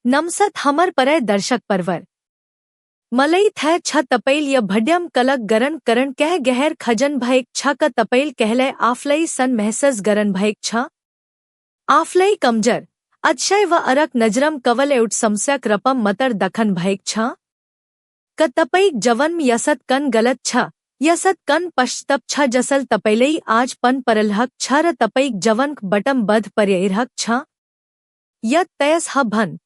नमसत हमर परय दर्शक परवर मलई थै छ तपैल य भड्यम कलक गरन करण कह गहर खजन भैक छ क तपैल कहले आफलई सन महसस गरन भैक छ आफलई कमजर अतिशय व अरक नजरम कवल एउट समस्यक रपम मतर दखन भैक छ क तपैक जवन यसत कन गलत छ यसत कन पश्तप छ जसल तपैलई आज पन परलहक छ र तपैक जवनक बटम बध पर्यरहक छ यत तयस ह भन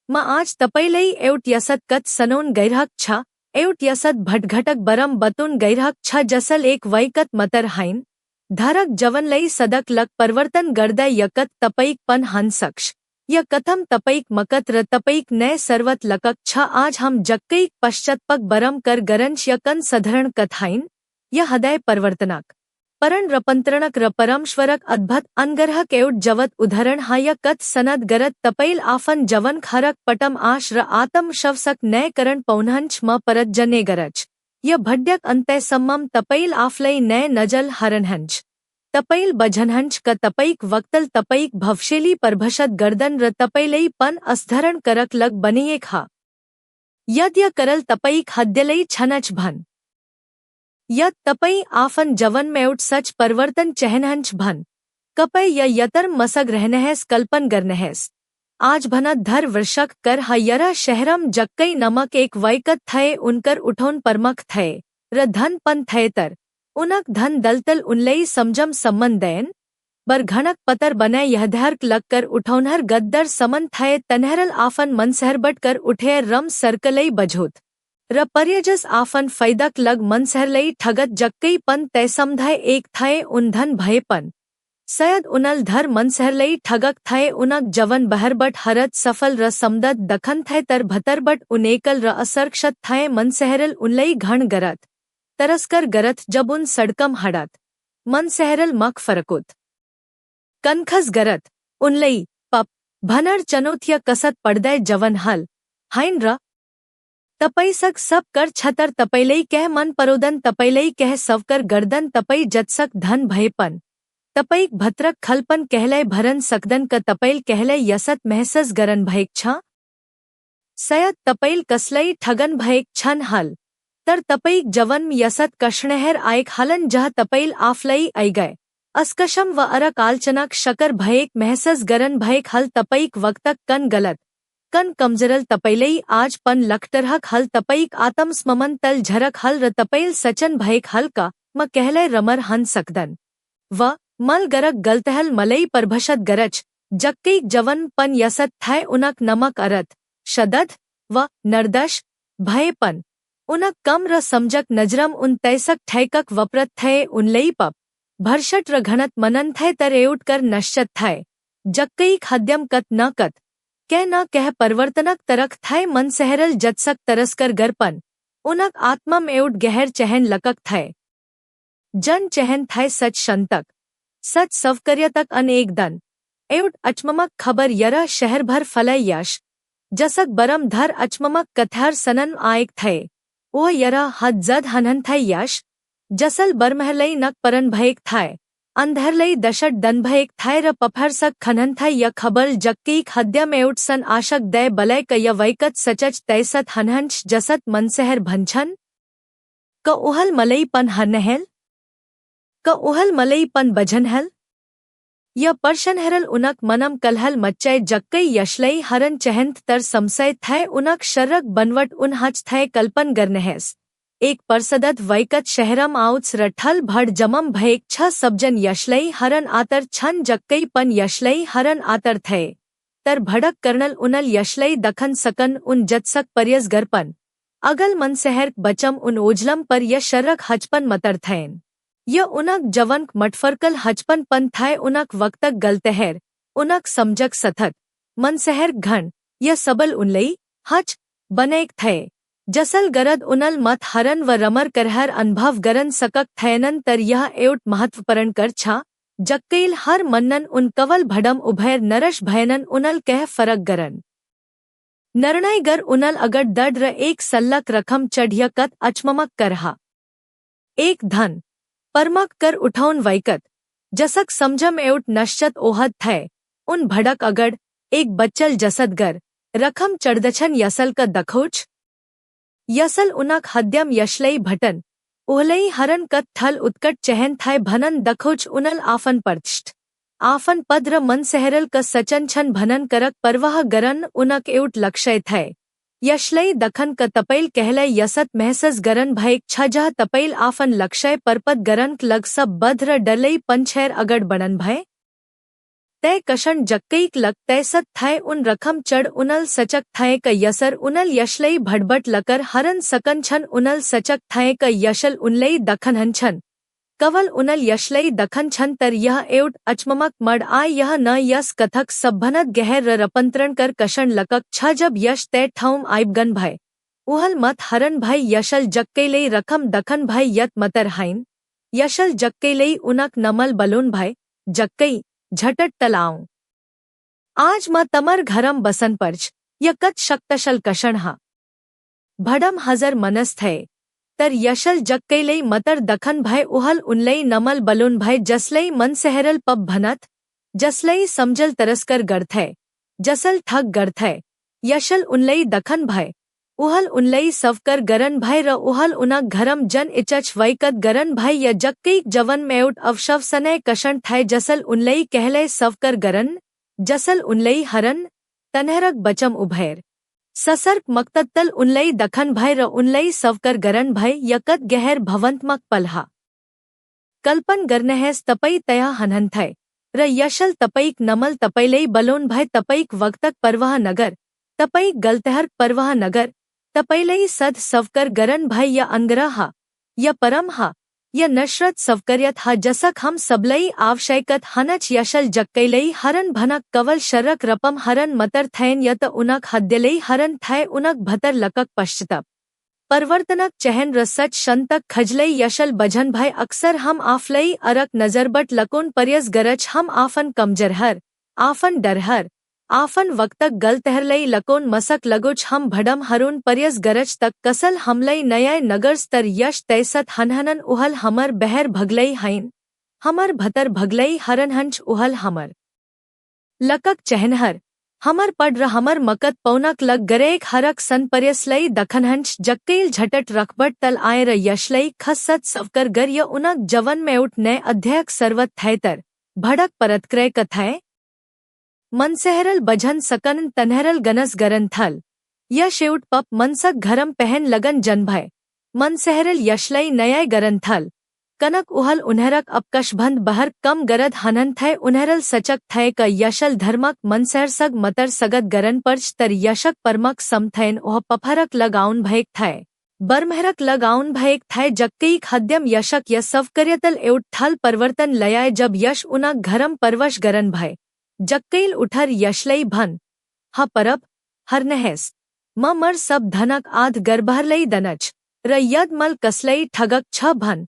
म आज तपैलई एउट यसत कत सनोन गैरहक छ एउट यसत भटघटक बरम बतुन गैरहक छ जसल एक वैकत मतर हाइन धरक जवनलई सदक लक परिवर्तन गर्दय यकत तपैक पन हंसक्ष य कथम तपैक मकत र तपैक नय सर्वत लकक छ आज हम जक्कैक पश्चतपक बरम कर गरंश यकन सधरण कथाइन य हदय परिवर्तनक परन रपंत्रणक र परमश्वरक अद्भुत अनगरहक एउट जवत उदाहरण हाय कथ सनद गरत तपैल आफन जवन खरक पटम आश र आतम शवसक नय करण पौनहंच म परत जने गरज य भड्यक अंतय सम्मम तपैल आफलई नय नजल हरनहंच तपैल बझनहंच क तपैक वक्तल तपैक भवशेली परभषत गर्दन र तपैलई पन असधरण करक लग बनिए खा यद्य करल तपैक हद्यलई छनच भन यत तपई आफन जवन में उठ सच परिवर्तन चहनहंच भन कपय य यतर मसग रहनहस कल्पन गरनहस आज भनत धर वर्षक कर हयरा शहरम जक्कई नमक एक वैकत थये उनकर उठोन परमख थये र धन पन थयेतर उनक धन दलतल उनलई समजम सम्मन दैन बर घनक पतर बने यहधर्क लगकर उठौनहर गद्दर समन थये तनहरल आफन मनसहरबट कर उठे रम सर्कलई बझोत र पर्यजस आफन फैदक लग मनसहरलई ठगत जक्कई पन तैसमधय एक थये उनधन भयपन सयद उनल धर मनसहरलई ठगक थये उनक जवन बहरबट हरत सफल र समदत दखन थय तर भतरबट उनेकल र असरक्षत थये मनसहरल उनलई घण गरत तरस्कर गरत जब उन सड़कम हड़त मनसहरल मख फरकुत कनखस गरत उनलई पप भनर चनोथिया कसत पड़दय जवन हल हाइन र तपैसक सब कर छतर तपैलई कह मन परोदन तपैलई कह सवकर गर्दन तपई जत्सक धन भयपन तपैक भत्रक खलपन कहलय भरन सकदन क तपैल कहलय यसत महसस गरन भयक छ सयत तपैल कसलई ठगन भयक छन हल तर तपैक जवन यसत कष्णहर आयक हलन जह तपैल आफलई ऐगय अस्कशम व अरक आलचनक शकर भयक महसस गरन भयक हल तपैक वक्तक कन गलत कन कमजरल तपैलई आज पन लखटरहक हल तपैक आतम स्ममन तल झरक हल र तपैल सचन भयक हल का म कहलय रमर हन सकदन व मल गरक गलतहल मलई परभषत गरज जक्कैक जवन पन यसत थय उनक नमक अरत शदद व नरदश भयपन उनक कम र समझक नजरम उन तैसक ठैकक वप्रत थये उनलई पप भरषट र घनत मनन थय तर एउट कर नश्चत थय जक्कैक हद्यम कत न कत कह न कह परिवर्तनक तरक थय मन सहरल जत्सक तरस्कर गरपन उनक आत्मम एउट गहर चहन लकक थय जन चहन थय सच शंतक सच सवकर्यतक अनेक दन एउट अचममक खबर यरा शहर भर फलय यश जसक बरम धर अचममक कथार सनन आयक थय ओह यरा हद जद हनहन थय यश जसल बरमहलई नक परन भयक थय अंधरलई दशट दन भयक थय र पफरसक खनन थय य खबर जक्कीक हद्यम एउट सन आशक दय बलय क य वैकत सचच तैसत हनहंच जसत मनसहर भंछन क उहल मलई पन हरनहल क उहल मलई पन बझनहल य परशनहरल उनक मनम कलहल मच्चय जक्कई यशलई हरन चहंत तर समसय थय उनक शर्रक बनवट उन हच थय कल्पन गरनहस एक परसदत वैकत शहरम आउत्स रठल भड़ जमम भयक छ सबजन यशलई हरन आतर छन जक्कई पन यशलई हरन आतर थय तर भड़क कर्नल उनल यशलई दखन सकन उन जत्सक पर्यस गरपन अगल मनसहर बचम उन ओझलम पर य शर्रक हचपन मतर थयन य उनक जवनक मटफरकल हचपन पन थय उनक वक्तक गलतहर उनक समझक सथक मनसहर घन य सबल उनलई हच बनैक थय जसल गरद उनल मत हरन व रमर करहर अनुभव गरन सकक थयनन तर यह एउट महत्वपरण कर छा जक्कैल हर मन्नन उन कवल भडम उभयर नरश भयनन उनल कह फरक गरन निर्णय गर उनल अगड़ दड र एक सल्लक रखम चढ़िय कत अचममक करहा एक धन परमक कर उठौन वैकत जसक समझम एउट नश्चत ओहद थय उन भड़क अगड़ एक बच्चल जसदगर रखम चढ़दछन यसल का दखोच यसल उनक हद्यम यशलई भटन उहलई हरन कत थल उत्कट चहन थाय भनन दखोच उनल आफन पर्ष्ट आफन पद्र मन सहरल का सचन छन भनन करक परवाह गरन उनक एउट लक्षय थय यशलई दखन का तपैल कहलय यसत महसस गरन भयक छजह तपैल आफन लक्षय परपत गरन लग सब बध्र डलई पंछैर अगड़ बनन भय तय कषण जक्कईक लग तैसत थाय उन रखम चढ़ उनल सचक थाय क यसर उनल यशलई भड़बट लकर हरन सकन छन उनल सचक थाय क यशल उनलई दखन हन कवल उनल यशलई दखन छन तर यह एउट अचममक मड आय यह न यस कथक सभनत गहर रपंत्रण कर कषण लकक छ जब यश तय ठौम आइबगन भय उहल मत हरन भय यशल जक्कईलई रखम दखन भय यत मतर हाइन यशल जक्कईलई उनक नमल बलोन भय जक्कई झटट तलाऊं आज म तमर घरम बसन पर्च यकत शक्तशल कषण हा भडम हजर मनस थे तर यशल जक्कईलई मतर दखन भय उहल उनलई नमल बलोन भय जसलई मन सहरल पब भनत जसलई समझल तरसकर गढ़थै जसल ठग गढ़थै यशल उनलई दखन भय उहल उनलई सवकर गरन भय र उहल उनक घरम जन इचच वैकत गरन भय य जक्कईक जवन मेउट अवशव सनय कषण थाय जसल उनलई कहलय सवकर गरन जसल उनलई हरन तनहरक बचम उभैर ससर्क मक्तत्तल उनलई दखन भय र उनलई सवकर गरन भय यकत गहर भवंतमक पलहा कल्पन गरनहैस तपई तया हनहंथय र यशल तपईक नमल तपैलई बलोन भय तपईक वक्तक परवाह नगर तपईक गलतहर परवाह नगर तपैलई सद सवकर गरन भय य अंगरा हा य परम हा य नशरत सवकर्यत हा जसक हम सबलई आवशयकत हनच यशल जक्कईलई हरन भनक कवल शर्रक रपम हरन मतर थैन यत उनक हद्यलई हरन थै उनक भतर लकक पश्चतप परवर्तनक चहन र सच शंतक खजलई यशल बझन भय अक्सर हम आफलई अरक नजरबट लकोन पर्यस गरज हम आफन कमजरहर आफन डरहर आफन वक्तक गलतहरलई लकोन मसक लगोच हम भडम हरुन पर्यस गरज तक कसल हमलई नय नगर स्तर यश तैसत हनहनन उहल हमर बहर भगलई हाइन हमर भतर भगलई हरनहंच उहल हमर लकक चहनहर हमर पड र हमर मकत पौनक लग गरेक हरक सन पर्यसलई दखनहंच जक्कईल झटट रखबट तल आय र यशलई खसत सवकर गर य उनक जवन में उठ नय अध्ययक सर्वत थैतर भड़क परतक्रय कथय मनसहरल बझन सकन तनहरल गनस गरन थल य शेउट पप मनसक घरम पहन लगन जनभय मनसहरल यशलई नय गरन थल कनक उहल उन्हरक अपकशभंद बहर कम गरद हनन थय उन्हरल सचक थय क यशल धर्मक मनसहर सग मतर सगत गरन पर्च तर यशक परमक समथैन ओह पफरक लगाउन भयक थय बरमहरक लगाउन भयक थय जक्कईक हद्यम यशक य सवकर्यतल एउट थल परिवर्तन लयाय जब यश उनक घरम परवश गरन भय जक्कईल उठर यशलई भन ह परब हरनहैस मर सब धनक आध गर्भहरलई दनच र यदमल कसलई ठगक छ भन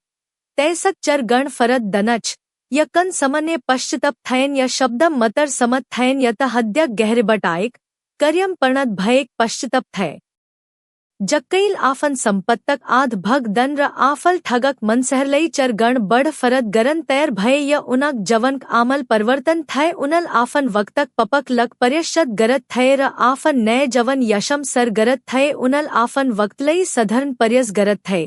तैसक चर गण फरद दनच यकन समन्य पश्चतप थयन य शब्दम मतर समत थयन यत हद्यक गहरबटायक कर्यम पर्णत भयक पश्चतप थय जक्कईल आफन संपत्तक आध भग दन र आफल ठगक मनसहरलई चर गण बढ़ फरद गरन तैर भय य उनक जवनक आमल परिवर्तन थय उनल आफन वक्तक पपक लग पर्यश्चत गरत थय र आफन नय जवन यशम सर गरत थय उनल आफन वक्तलई सधर्न पर्यस गरत थय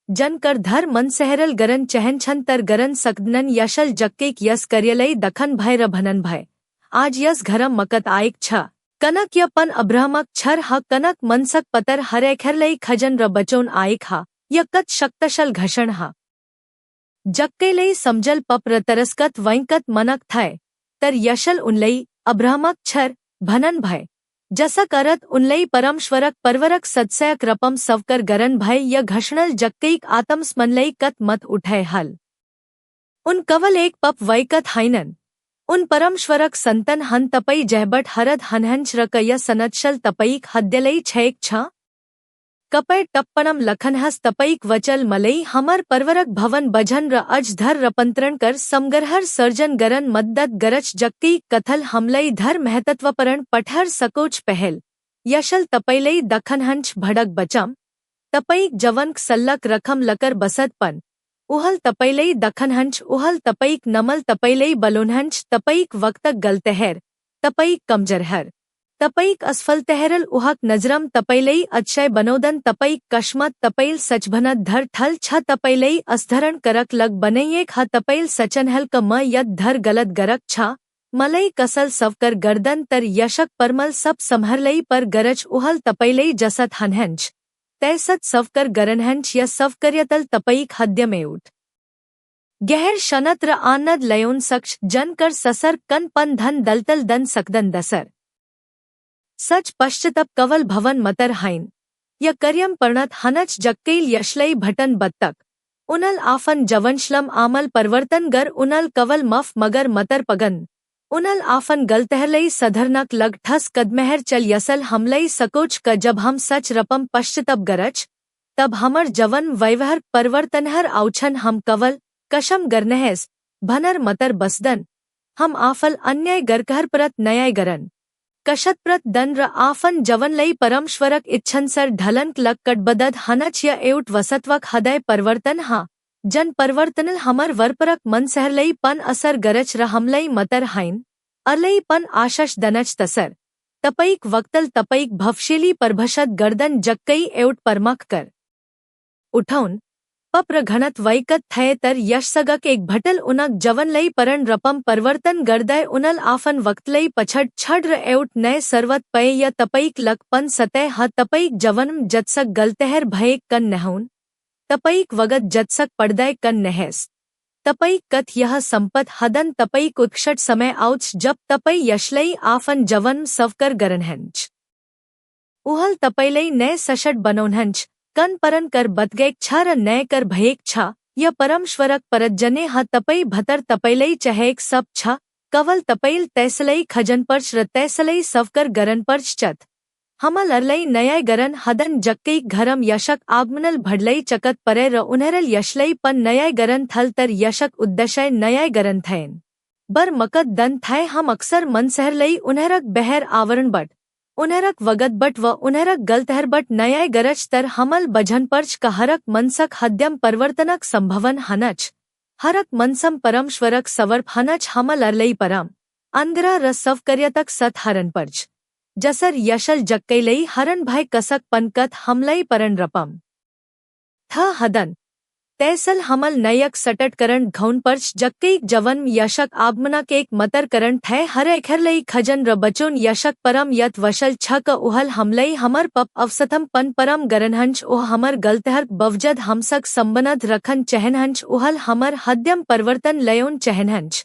जन कर धर मनसहरल गरन चहन छन तर गरन सकदनन यशल जक्कईक यस करियलई दखन भय र भनन भय आज यस घरम मकत आयक छ कनक य पन अब्रहमक छर ह कनक मनसक पतर हरेखरलई खजन र बचोन आयक हा यकत शक्तशल घषण हा जक्कईलई समझल पप र तरसकत वैंकत मनक थय तर यशल उनलई अब्रहमक छर भनन भय जसा करत उनलई परमश्वरक परवरक सदसयक रपम सवकर गरन भय य घषणल जक्कईक आत्मस्मनलई कत मत उठय हल उन कवल एक पप वैकत हाइनन उन परमश्वरक संतन हन तपई जहबट हरद हनहंच रकय सनतशल तपईक हद्यलई छेक छ कपय टप्पणम लखनहस तपईक वचल मलई हमर परवरक भवन बझन र अजधर रपंत्रण कर समगरहर सर्जन गरन मद्दत गरच जक्कईक कथल हमलई धर महतत्वपरण पठहर सकोच पहल यशल तपैलई दखनहंच भड़क बचम तपईक जवनक सल्लक रखम लकर बसदपन उहल तपैलई दखनहंच उहल तपईक नमल तपैलई बलोनहंच तपईक वक्तक गलतहर तपईक कमजरहर तपईक असफल तहरल उहक नजरम तपैलई अक्षय बनोदन तपईक कश्मत तपैल सचभनत धर ठल छ तपैलई असधरण करक लग बनैयेक ह तपैल सचनहल क म यद धर गलत गरक छ मलई कसल सवकर गर्दन तर यशक परमल सब समहरलई पर गरज उहल तपैलई जसत हनहंच तैसत सवकर गरनहंच या सवकर्यतल तपईक हद्यमे उठ गहर शनत र आनद लयोन सक्ष जन कर ससर कन पन धन दलतल दन सकदन दसर सच पश्चतप कवल भवन मतर हाइन य कर्यम पर्णत हनच जक्कैल यशलई भटन बत्तक उनल आफन जवंशलम आमल परिवर्तन गर उनल कवल मफ मगर मतर पगन उनल आफन गलतहरलई सधरनक लग ठस कदमहर चल यसल हमलई सकोच क जब हम सच रपम पश्चतप गरज तब हमर जवन वैवहर परिवर्तनहर आउछन हम कवल कशम गरनहस भनर मतर बसदन हम आफल अन्याय गरकहर परत न्याय गरन कशतप्रत दन र आफन जवन लई परमश्वरक इच्छनसर ढलंक लग कटबदद हनच या एउट वसत्वक हदय परिवर्तन हा जन परिवर्तनल हमर वरपरक मन सहरलई पन असर गरच र हमलई मतर हाइन अरलई पन आशश दनच तसर तपईक वक्तल तपईक भवशेली परभषद गर्दन जक्कई एउट परमख कर उठौन पप्र घनत वैकत थय तर यशसगक एक भटल उनक जवन लई परन रपम परिवर्तन गर्दय उनल आफन वक्तलई पछड़ छड़ र एउट नय सर्वत पय या तपईक लक पन सतय ह तपईक जवनम जत्सक गलतहर भयेक कन नहौन तपईक वगत जत्सक पड़दय कन नहस तपईक कथ यह संपत हदन तपईक उत्क्षट समय आउच जब तपई यशलई आफन जवन सवकर गरनहंच उहल तपैलई नय सषट बनोनहंच कन परन कर बतगैक छ र नय कर भयेक छ य परमश्वरक परज्जने ह तपई भतर तपैलई चहेक सब छ कवल तपैल तैसलई खजनपर्च र तैसलई सवकर गरनपर्च चत हमल अरलई नयाय गरन हदन जक्कई घरम यशक आगमनल भडलई चकत परे र उन्हरल यशलई पन नयाय गरन थल तर यशक उद्दशय नयाय गरन थैन बर मकत दन थाय हम अक्सर मन सहरलई उन्हरक बहर आवरण बट उन्हरक वगत बट व उन्हरक गलतहर बट नयाय गरज तर हमल बझनपर्च का हरक मनसक हद्यम परिवर्तनक संभवन हनच हरक मनसम परमश्वरक सवर्प हनच हमल अरलई परम अंग्रा र सवकर्यतक सत हरनपर्च जसर यशल जक्कैलई हरन भय कसक पनकत हमलई परन रपम थ हदन तैसल हमल नयक सटट करण घौनपर्च जक्कईक जवन यशक आगमनक एक मतर करण थय हरे खरलई खजन र बचोन यशक परम यत वशल छक उहल हमलई हमर पप अवसथम पन परम गरनहंच ओह हमर गलतहर बवजद हमसक संबनद रखन चहनहंच उहल हमर हद्यम परिवर्तन लयोन चहनहंच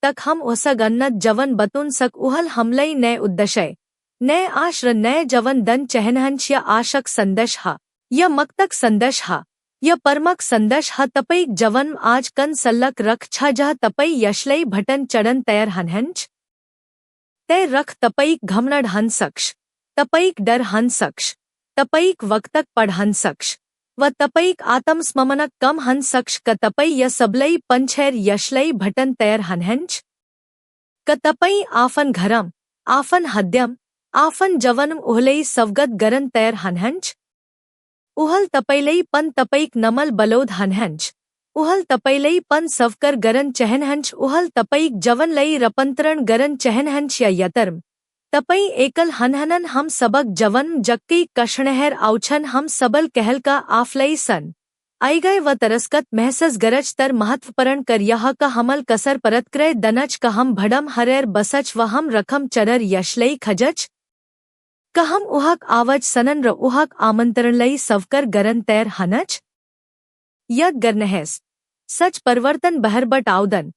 तक हम ओसग अन्नत जवन बतुन सक उहल हमलई नय उद्दशय नय आश र नय जवन दन चहनहंच या आशक संदश हा या मक्तक संदश हा य परमक संदश ह तपईक जवन आज कन सल्लक रख छ जह तपई यशलई भटन चढ़न तैर हनहंच तय रख तपईक घमनड हंसक्ष तपईक डर हंसक्ष तपईक वक्तक पढ़ हंसक्ष व तपईक आत्मस्ममनक कम हंसक्ष क तपई य सबलई पंछैर यशलई भटन तैर हनहंच क तपई आफन घरम आफन हद्यम आफन जवनम उहलई सवगत गरन तैर हनहंच उहल तपैलई पन तपईक नमल बलोद हनहंच उहल तपैलई पन सवकर गरन चहनहंच उहल तपईक जवन लई रपंतरण गरन चहनहंच या यतर्म तपई एकल हनहनन हम सबक जवन जक्की कषणहर आउछन हम सबल कहल का आफलई सन आई गए व तरस्कत महसस गरज तर महत्वपरण कर यह का हमल कसर परतक्रय दनच का हम भडम हरेर बसच व हम रखम चरर यशलई खजच कहम उहक आवज सनन र उहक आमंत्रण लई सवकर गरन तैर हनच यद गरनहस सच परिवर्तन बहरबट आउदन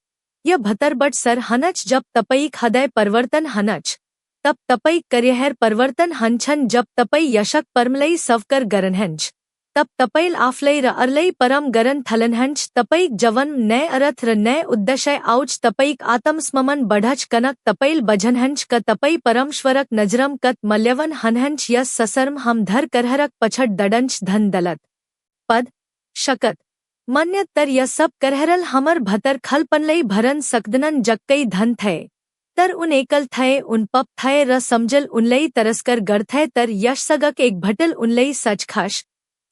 य भतरबट सर हनच जब तपईक हदय परिवर्तन हनच तब तपईक करियहर परिवर्तन हंछन जब तपई यशक परमलई सवकर गरनहंच तब तपैल आफलई र अरलई परम गरन थलनहंच तपईक जवन नय अरथ र नय उद्दशय आउच तपईक आत्मस्ममन बढ़च कनक तपैल बझनहंच क तपई परमश्वरक नजरम कत मल्यवन हनहंच यस ससर्म हम धर करहरक पछट दडंच धन दलत पद शकत मन्यत तर य सब करहरल हमर भतर खलपनलई भरन सकदनन जक्कई धन थय तर उन एकल थय उन पप थय र समझल उनलई तरस्कर गढ़ थय तर यशसगक एक भटल उनलई सच खाश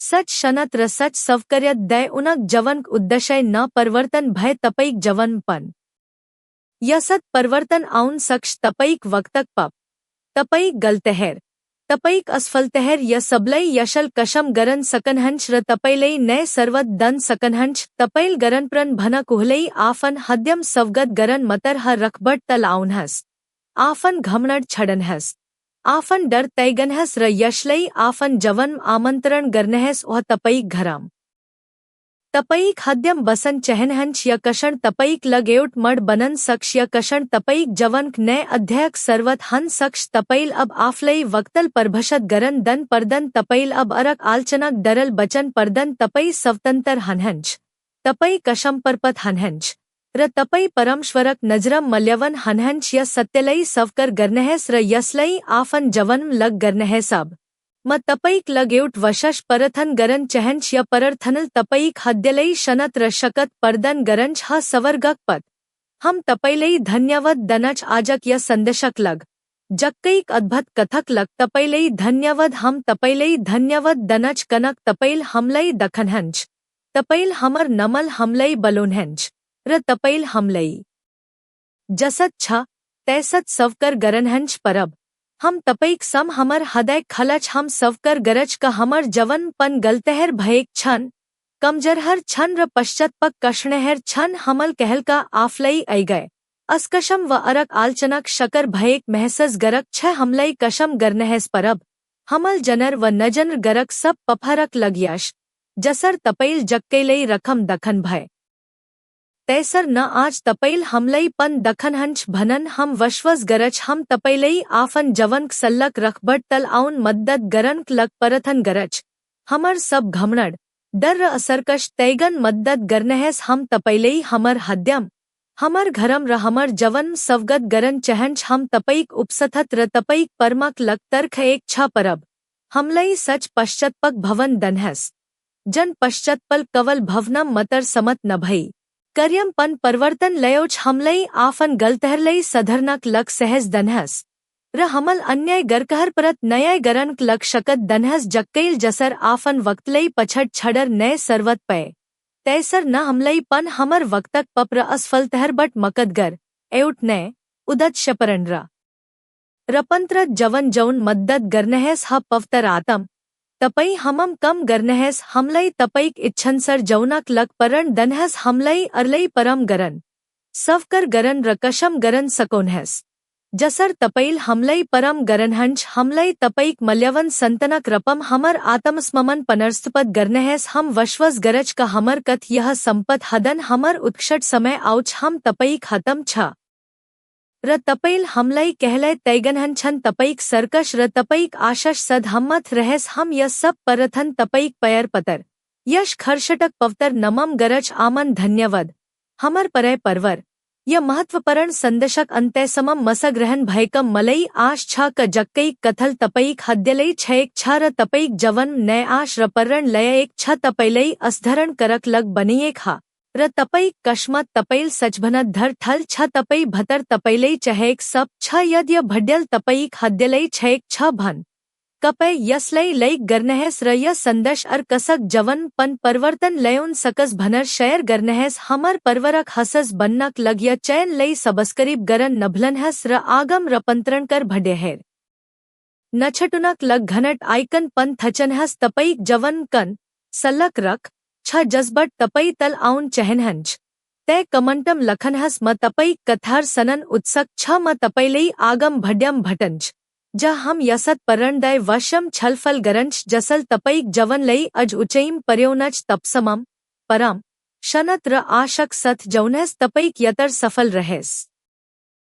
सच शनत र सच सवकर्यत दय उनक जवन उद्दशय न परिवर्तन भय तपईक जवन पन यसत परिवर्तन आउन सक्ष तपईक वक्तक पप तपईक गलतहर तपईक असफलतहर य सबलई यशल कशम गरन सकनहंच र तपैलई नय सर्वत दन सकनहंच तपैल गरनप्रन भनक उहलई आफन हद्यम सवगत गरन मतर ह रखबट तल आउनहस आफन घमणड छडनहस आफन डर तैगनहस र यशलई आफन जवन आमंत्रण गरनहस ओह तपईक घराम तपईक हद्यम बसन चहनहंच य कषण तपईक लगेउट मड बनन सक्ष य कषण तपईक जवनक नय अध्ययक सर्वत हन सक्ष तपैल अब आफलई वक्तल परभषत गरन दन परदन तपैल अब अरक आलचनक डरल बचन परदन तपई सवतंतर हनहंच तपई कशम परपत हनहंच र तपई परमश्वरक नजरम मल्यवन हनहंच य सत्यलई सवकर गरनहस र यसलई आफन जवनम लग गरनहस अब म तपईक लगेउट वशश परथन गरन चहंच य परर्थनल तपईक हद्यलई शनत र शकत परदन गरंच ह सवर्गक पत हम तपैलई धन्यवद दनच आजक य संदशक लग जक्कईक अद्भुत कथक लग तपैलई धन्यवद हम तपैलई धन्यवद दनच कनक तपैल हमलई दखनहंच तपैल हमर नमल हमलई बलोनहंच र तपैल हमलई जसत छ तैसत सवकर गरनहंच परब हम तपईक सम हमर हृदय खलच हम सवकर गरज का हमर जवन पन गलतहर भयेक छन कमजरहर छन र पश्चत पक कष्णहर छन हमल कहल का आफलई ऐगय अस्कशम व अरक आलचनक शकर भयेक महसस गरक छ हमलई कशम गरनहस परब हमल जनर व नजनर गरक सब पफरक लग्यश जसर तपैल जक्कैलई रखम दखन भय तैसर न आज तपैल हमलई पन दखनहंच भनन हम वशवस गरज हम तपैलई आफन जवनक सल्लक रखबट तल आउन मद्दत गरनक लग परथन गरज हमर सब घमणड डर र असरकश तैगन मद्दत गरनहस हम तपैलई हमर हद्यम हमर घरम र हमर जवन सवगत गरन चहंच हम तपईक उपसथत र तपईक परमक लग तर्क एक छ परब हमलई सच पश्चतपक भवन दनहस जन पश्चतपल कवल भवनम मतर समत न भई कर्यम पन परवर्तन लयोच हमलई आफन गलतहरलई सधरनक लग सहज दनहस र हमल अन्याय गरकहर परत नयाय गरनक लग शकत दनहस जक्कैल जसर आफन वक्तलई पछट छडर नय सर्वत पय तैसर न हमलई पन हमर वक्तक पप्र असफलतहर बट मकदगर एउट नय उदत शपरंड्रा रपंत्रत जवन जौन मद्दत गरनहस ह पवतर आतम तपई हमम कम गरनहस हमलई तपईक इच्छनसर जौनक लग परन दनहस हमलई अरलई परम गरन सवकर गरन रकशम गरन सकोनहस जसर तपैल हमलई परम गरनहंच हमलई तपईक मल्यवन संतनक रपम हमर आत्मस्ममन पनर्स्तपद गरनहस हम वशवस गरज का हमर कथ यह संपत हदन हमर उत्कट समय आउच हम तपईक हतम छ र तपैल हमलई कहलय तैगनहंछन तपईक सरकश र तपईक आशश सद हममथ रहस हम यह सब परथन तपईक पयर पतर यश खर्षटक पवतर नमम गरज आमन धन्यवद हमर परय परवर यह महत्वपरण संदशक अंतैसमम मसग्रहण भयकम मलई आश छ क जक्कईक कथल तपईक हद्यलई छएक छ र तपईक जवन नय आश र पर्रण लय एक छ तपैलई असधरण करक लग बनिएक हा र तपईक कश्मत तपैल सचभनत धर थल छ तपई भतर तपैलई चहेक सब छ यद्य भड्यल तपईक हद्यलई छएक छ भन कपय यसलई लईक गरनहस र य संदश अर कसक जवन पन परवर्तन लयोन सकस भनर शयर गरनहस हमर परवरक हसस बन्नक लग्य चैन लई सबस्करीब गरन नभलनहस र आगम रपंत्रण कर भड्यहेर नछटुनक लग घनट आइकन पन थचनहस तपईक जवन कन सल्लक रख छ जज्बट तपई तल आउन चहनहंच तय कमंटम लखनहस म तपईक कथार सनन उत्सक छ म तपैलई आगम भड्यम भटंच ज हम यसत पररणदय वशम छलफल गरंच जसल तपईक जवन लई अज उचईम पर्योनच तपसमम परम शनत र आशक सथ जौनहस तपईक यतर सफल रहेस।